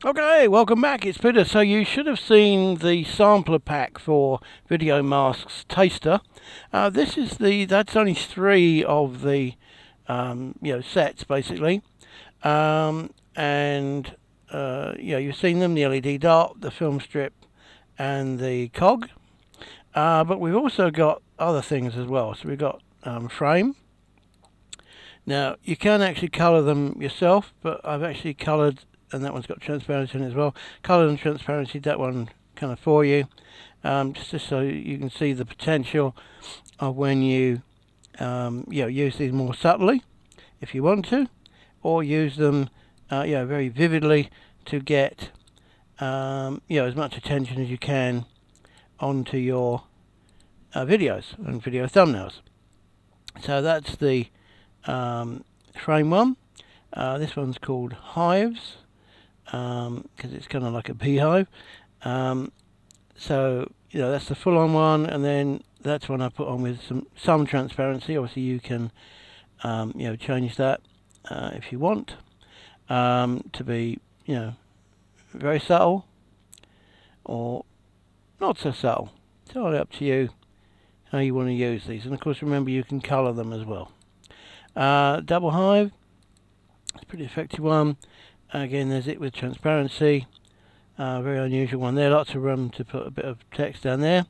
Okay, welcome back. It's Peter. So you should have seen the sampler pack for Video Masks Taster. This is that's only three of the sets basically, and you've seen them: the LED dot, the film strip, and the cog. But we've also got other things as well. So we've got frame. Now you can actually colour them yourself, but I've actually coloured, and that one's got transparency in it as well. Coloured and transparency, that one kind of for you, just so you can see the potential of when you use these more subtly, if you want to, or use them very vividly to get as much attention as you can onto your videos and video thumbnails. So that's the frame one. This one's called Hives, because it's kind of like a beehive. So that's the full-on one, and then that's one I put on with some transparency. Obviously you can change that if you want to be very subtle or not so subtle. It's all up to you how you want to use these, and of course remember you can colour them as well. Double Hive, it's a pretty effective one. Again, there's it with transparency. Very unusual one there. Lots of room to put a bit of text down there.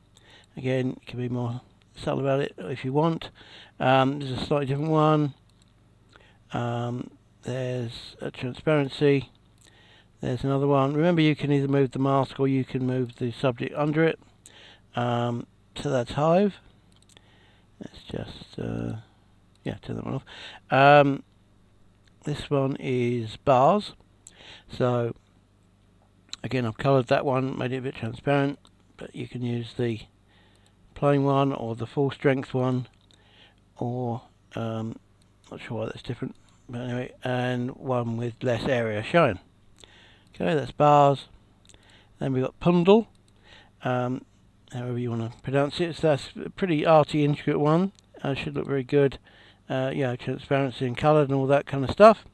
Again, you can be more subtle about it if you want. There's a slightly different one. There's a transparency. There's another one. Remember, you can either move the mask or you can move the subject under it. So that's Hive. Let's just turn that one off. This one is Bars. So again, I've coloured that one, made it a bit transparent, but you can use the plain one or the full strength one, or not sure why that's different, but anyway, and one with less area shown. Okay, that's Bars. Then we've got Pundle, however you want to pronounce it. So that's a pretty arty, intricate one. Should look very good. Transparency and coloured and all that kind of stuff.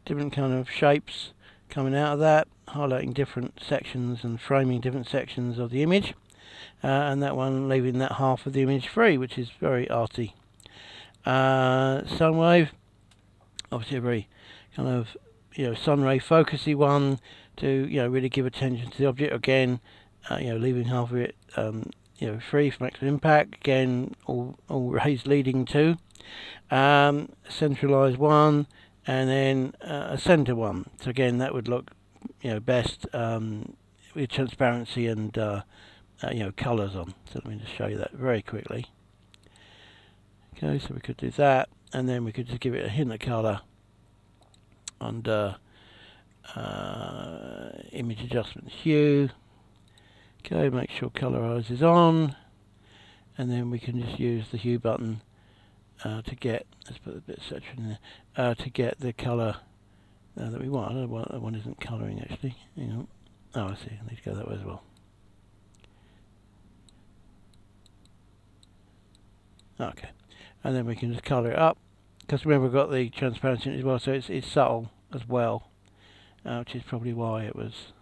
Different kind of shapes coming out of that, highlighting different sections and framing different sections of the image. And that one leaving that half of the image free, which is very arty. Sunwave, obviously a very kind of sun ray focusy one to really give attention to the object. Again, leaving half of it free for maximum impact. Again, all rays leading to centralized one, and then a center one. So again, that would look best with transparency and colors on. So let me just show you that very quickly. Okay, so we could do that, and then we could just give it a hint of color under image adjustment hue. Okay, make sure colorize is on, and then we can just use the hue button to get, let's put a bit of saturation in there, to get the colour that we want. I don't know why that one isn't colouring actually. Hang on. Oh, I see, I need to go that way as well. Okay, and then we can just colour it up, because remember we've got the transparency in it as well, so it's subtle as well, which is probably why it was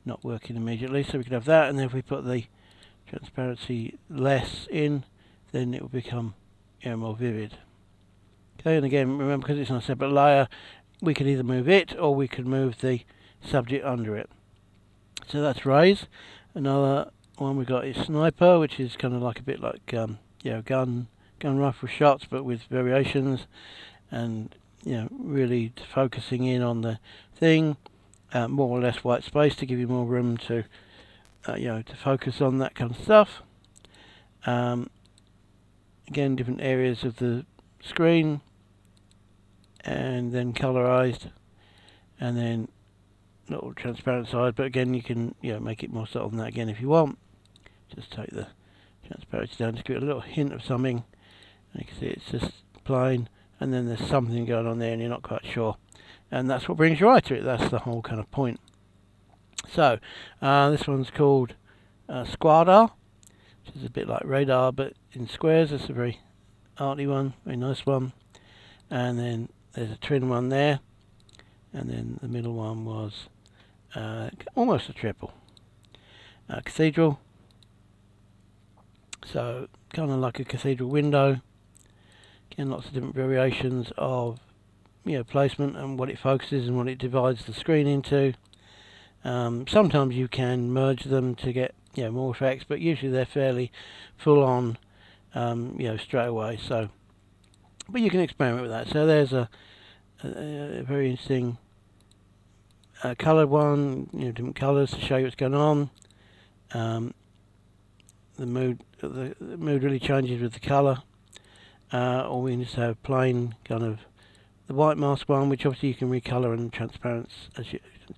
not working immediately. So we can have that, and then if we put the transparency less in, then it will become more vivid. Okay, and again, remember, because it's on a separate layer, we can either move it or we can move the subject under it. So that's Rays. Another one we got is Sniper, which is kind of like a bit like gun rifle shots, but with variations, and really focusing in on the thing. More or less white space to give you more room to to focus on that kind of stuff. Again, different areas of the screen, and then colorized, and then little transparent side. But again, you can make it more subtle than that again if you want. Just take the transparency down to give it a little hint of something. And you can see it's just plain, and then there's something going on there and you're not quite sure. And that's what brings your eye to it. That's the whole kind of point. So this one's called Squadar, which is a bit like radar but in squares. It's a very arty one, very nice one. And then there's a twin one there, and then the middle one was almost a triple. Cathedral, so kind of like a cathedral window. Again, lots of different variations of placement and what it focuses and what it divides the screen into. Sometimes you can merge them to get more effects, but usually they're fairly full on straight away. So, but you can experiment with that. So there's a very interesting coloured one, different colours to show you what's going on. The mood really changes with the colour. Or we can just have plain kind of the white mask one, which obviously you can recolour and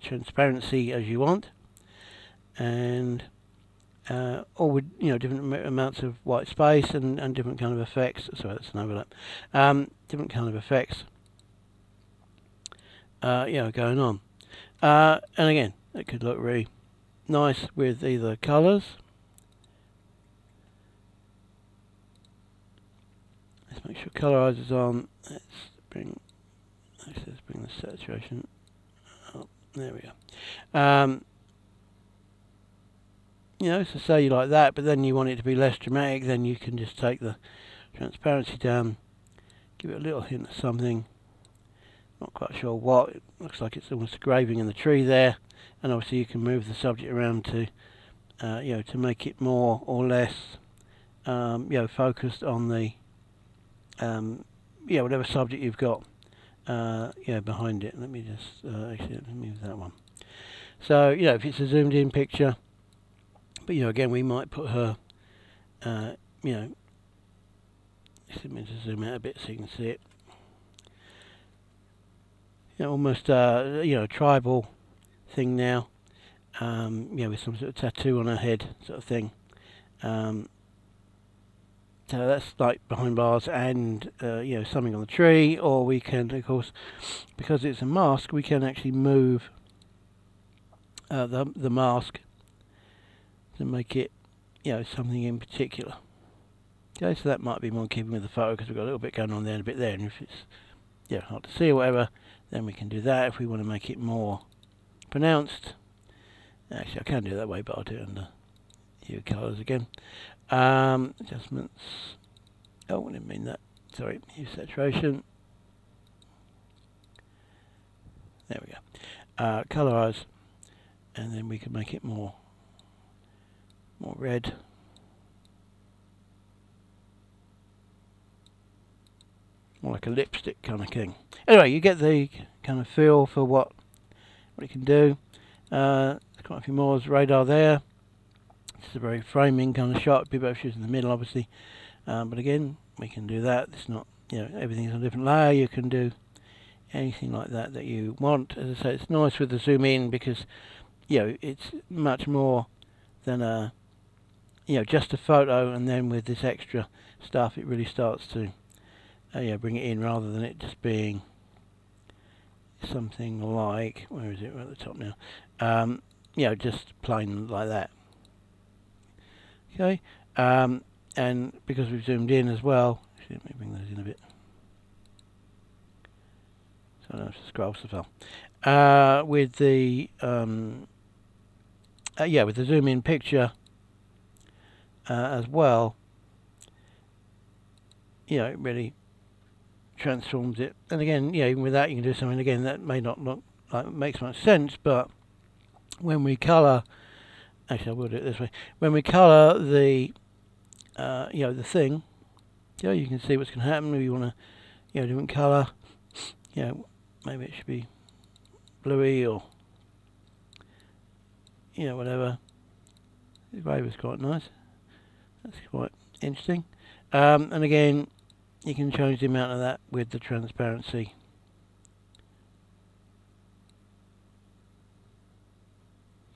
transparency as you want, and or with different amounts of white space and different kind of effects. Sorry, that's an overlap. Different kind of effects. Going on. And again, it could look really nice with either colours. Let's make sure colorizer's on. Let's bring the saturation up. There we go. So say you like that, but then you want it to be less dramatic, then you can just take the transparency down, give it a little hint of something. Not quite sure what. It looks like it's almost a graving in the tree there, and obviously you can move the subject around to to make it more or less focused on the whatever subject you've got behind it. Let me just actually move that one. So if it's a zoomed in picture, but again we might put her let me just zoom out a bit so you can see it. Almost a tribal thing now, with some sort of tattoo on her head sort of thing. So that's like behind bars and something on the tree, or we can, of course, because it's a mask, we can actually move the mask to make it something in particular. Okay, so that might be more in keeping with the photo because we've got a little bit going on there and a bit there, and if it's hard to see or whatever, then we can do that. If we want to make it more pronounced, actually I can do it that way, but I'll do it under hue colours again. Adjustments. Oh, I didn't mean that. Sorry, hue saturation. There we go. Colorize, and then we can make it more red. More like a lipstick kind of thing. Anyway, you get the kind of feel for what it can do. There's quite a few more. There's radar there. It's a very framing kind of shot. People have shoots in the middle, obviously. But again, we can do that. It's not, everything's on a different layer. You can do anything like that you want. As I say, it's nice with the zoom in because, it's much more than a, just a photo, and then with this extra stuff, it really starts to bring it in rather than it just being something like, where is it? We're at the top now. Just plain like that. Okay, and because we've zoomed in as well, actually, let me bring those in a bit so I don't have to scroll so far. With the with the zoom in picture as well, it really transforms it. And again, even with that you can do something again that may not look like it makes much sense, but when we colour, actually I will do it this way, when we colour the the thing, you can see what's going to happen. If you want to different colour, maybe it should be bluey or whatever. The grey was quite nice. That's quite interesting. And again, you can change the amount of that with the transparency.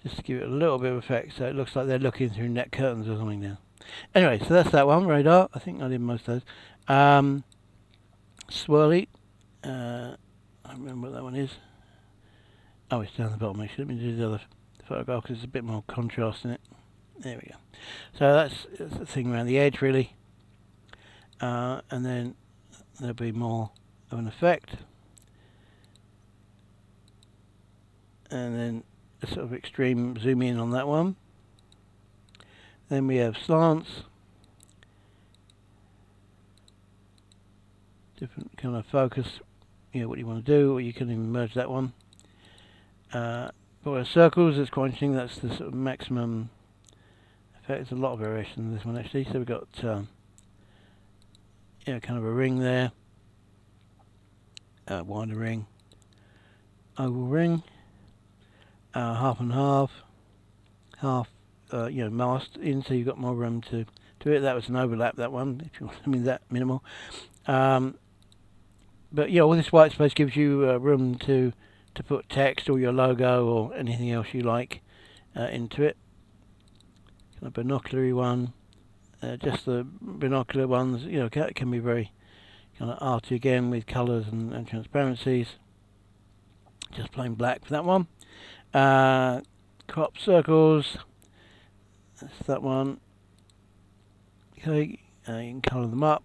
Just to give it a little bit of effect so it looks like they're looking through net curtains or something now. Anyway, so that's that one, radar. I think I did most of those. Swirly. I remember what that one is. Oh, it's down the bottom actually. Let me do the other photograph because there's a bit more contrast in it. There we go. So that's the thing around the edge really. And then there'll be more of an effect. And then a sort of extreme zoom in on that one. Then we have slants, different kind of focus, what you want to do, or you can even merge that one. For circles, it's quite interesting. That's the sort of maximum effect. There's a lot of variation in this one actually. So we've got kind of a ring there, wider ring, oval ring, half and half, masked in, so you've got more room to do it. That was an overlap, that one, if you want. I mean, that minimal. But all this white space gives you room to put text or your logo or anything else you like into it. Kind of binoculary one. Just the binocular ones, can be very kind of arty again with colours and transparencies. Just plain black for that one. Crop circles. That's that one. Okay, you can colour them up.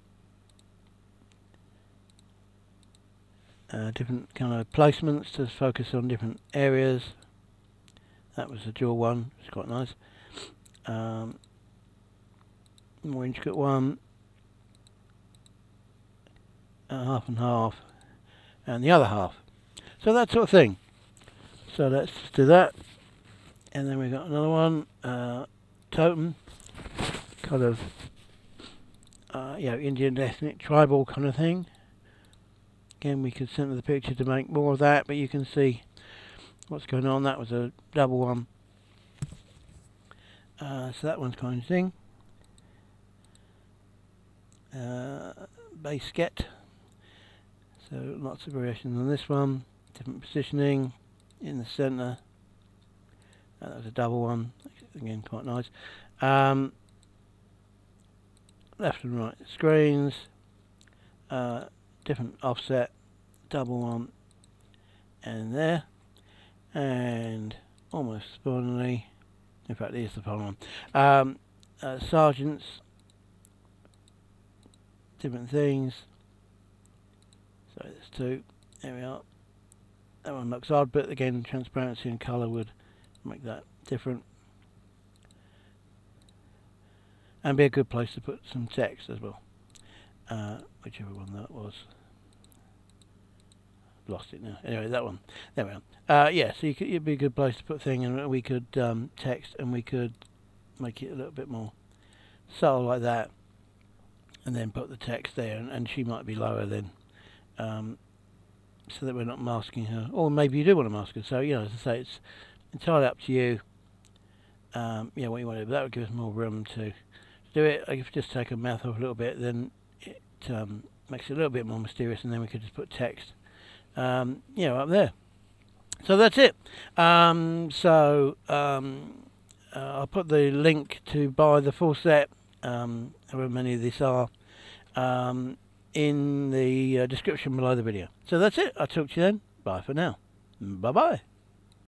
Different kind of placements to focus on different areas. That was the dual one, it's quite nice. More intricate one, half and half, and the other half. So that sort of thing. So let's just do that. And then we've got another one, totem, kind of, Indian ethnic tribal kind of thing. Again, we could center the picture to make more of that, but you can see what's going on. That was a double one. So that one's kind of thing. Base get. So lots of variations on this one. Different positioning in the center. That was a double one. Again, quite nice. Left and right screens. Different offset, double one, and there, and almost spawningly, in fact here's the final one, sergeants, different things, so there's two, there we are. That one looks odd, but again transparency and colour would make that different, and be a good place to put some text as well, whichever one that was. Lost it now. Anyway, that one. There we are. So it'd be a good place to put thing, and we could text, and we could make it a little bit more subtle like that, and then put the text there, and she might be lower then, so that we're not masking her. Or maybe you do want to mask her. So as I say, it's entirely up to you. What you want to do. But that would give us more room to do it. If you just take her mouth off a little bit, then it makes it a little bit more mysterious, and then we could just put text. Up there. So that's it. I'll put the link to buy the full set, however many of these are, in the description below the video. So that's it. I'll talk to you then. Bye for now. Bye bye.